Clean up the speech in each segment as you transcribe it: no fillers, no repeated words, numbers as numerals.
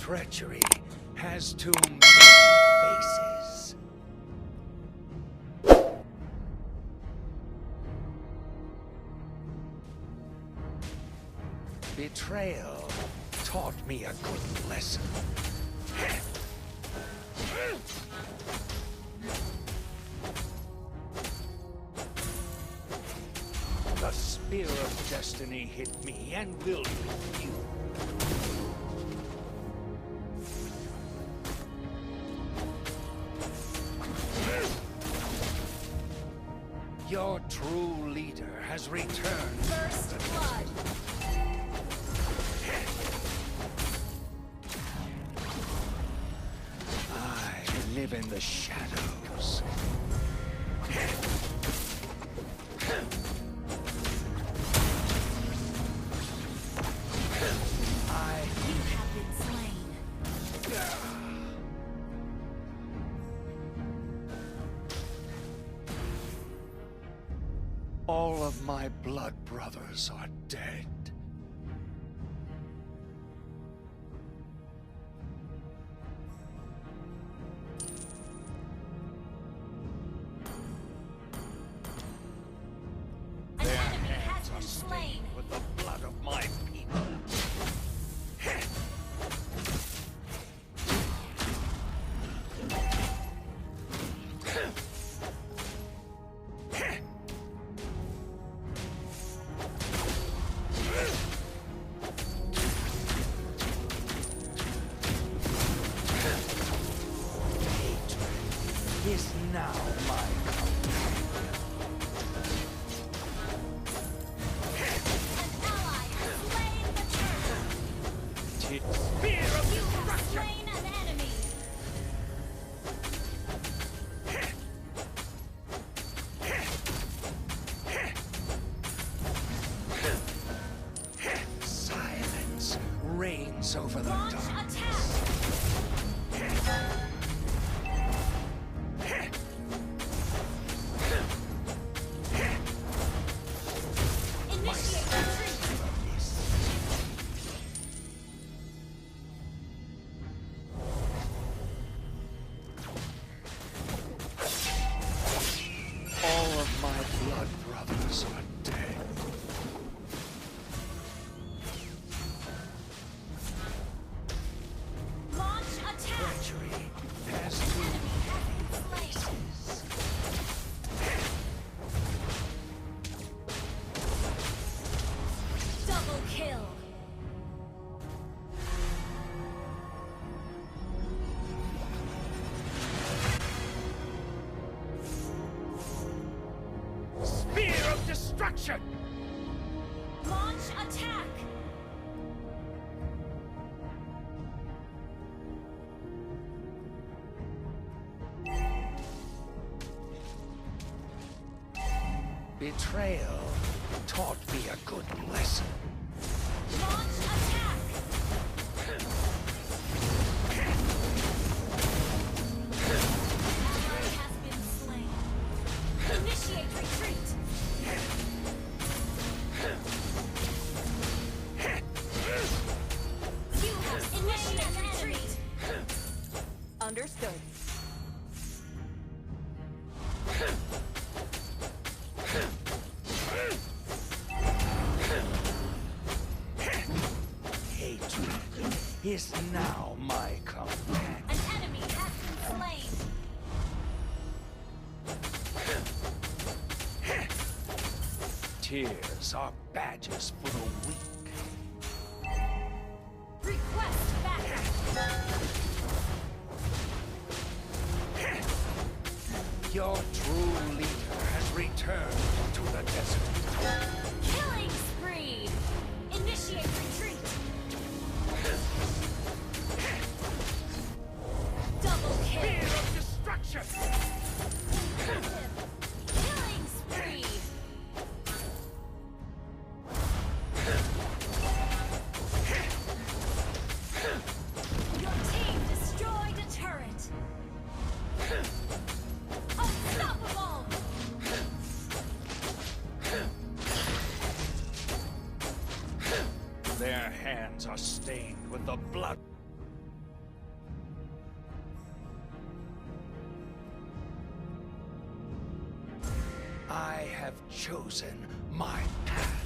Treachery has too many faces. Betrayal taught me a good lesson. The spear of destiny hit me and will hit you. Your true leader has returned. First blood. I live in the shadows. You have been slain. All of my blood brothers are dead. An Their enemy has hands been are slain. stained with the blood of my people. Hatred is now my An ally has slain the turtle. spear of You have destruction. slain an enemy. Silence reigns over the Launch dark. attack. Initiate retreat. All of my blood brothers are dead. Launch attack. Treachery has two Enemy has been slain. faces. Double kill. Spear of destruction! Launch attack. Betrayal taught me a good lesson. Launch attack. Ally has been slain. Initiate retreat. You have initiated retreat. Understood. Hatred is now my companion. An enemy has been slain. Tears are badges for the weak. Request backup. Your true leader has returned to the desert. Killing spree. Initiate retreat. Double kill. Spear of destruction! Killing spree. Your team destroyed a turret. Unstoppable. Their hands are stained with the blood. have chosen my path.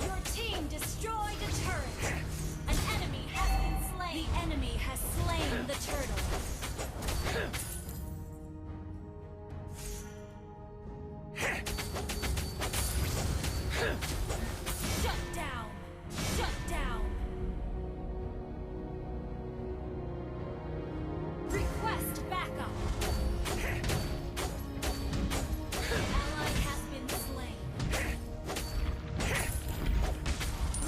Your team destroyed a turret. An enemy has been slain. The enemy has slain the turtle. Shut down. Shut down. Request backup. Ally has been slain.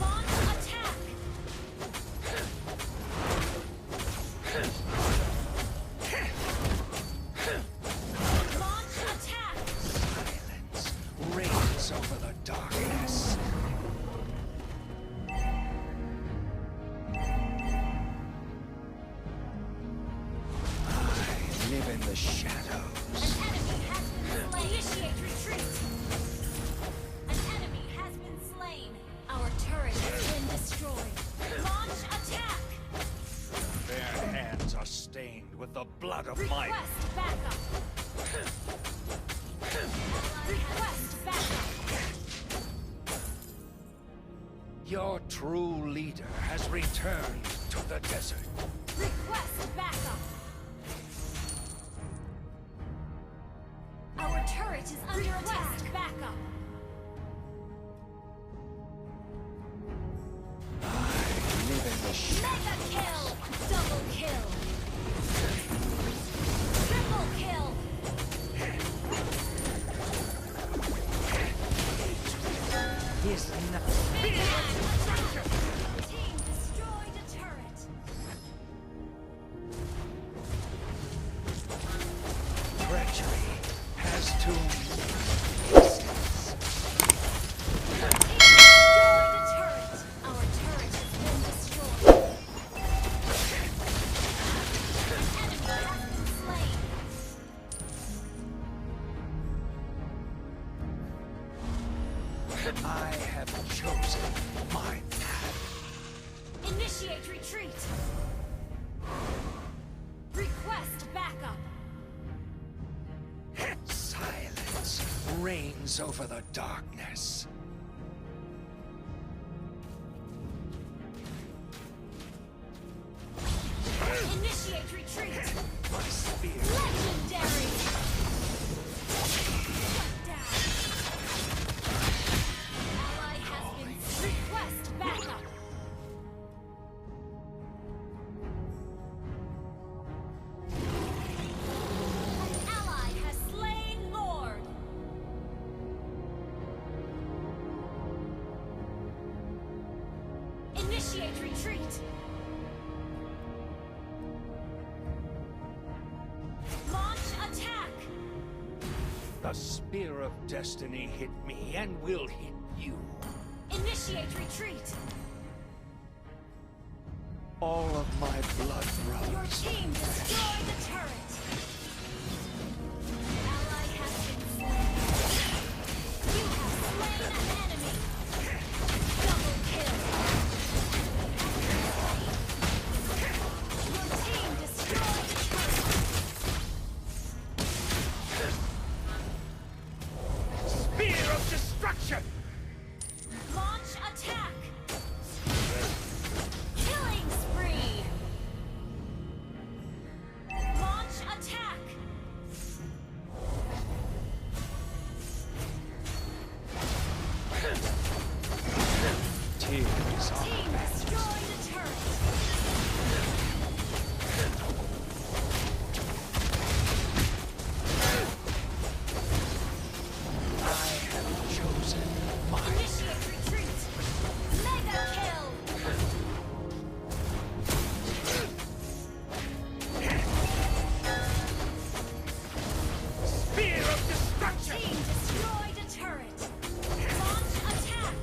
Launch attack. Launch attack. Silence reigns over the darkness. I live in the shadows. An enemy has been slain. Initiate retreat. An enemy has been slain. Our turret has been destroyed. Launch attack. Their hands are stained with the blood of my... Request backup. Request backup. Your true leader has returned to the desert. Request backup. Our turret is under attack. Backup. I live in the shadows. Mega kill. Double kill. Triple kill. Is nothing. Big man attack. Team destroyed a turret. Treachery has two Team destroyed a turret. Our turret has been destroyed. Enemy has been slain. I have chosen my path. Initiate retreat. Request backup. Silence reigns over the darkness. Initiate retreat. My spear. Legendary. Shut down. Ally has been. Request backup. An ally has slain Lord. Initiate retreat. Launch attack. The spear of destiny hit me and will hit you. Initiate retreat. All of my blood Your runs. team destroyed the turret. Ally has been slain. You have slain an enemy. Double kill. Your team destroyed the turret. Spear of destruction! Launch attack. Killing spree. Launch attack. Tears are Team destroyed the turret. I have chosen my Initiate retreat. Mega kill. spear of destruction! Team destroyed a turret. Launch attack.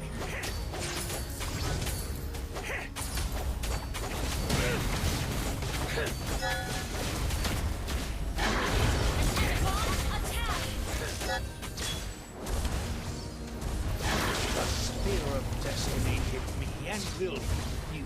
Launch attack. The spear of destiny hit me and will hit you.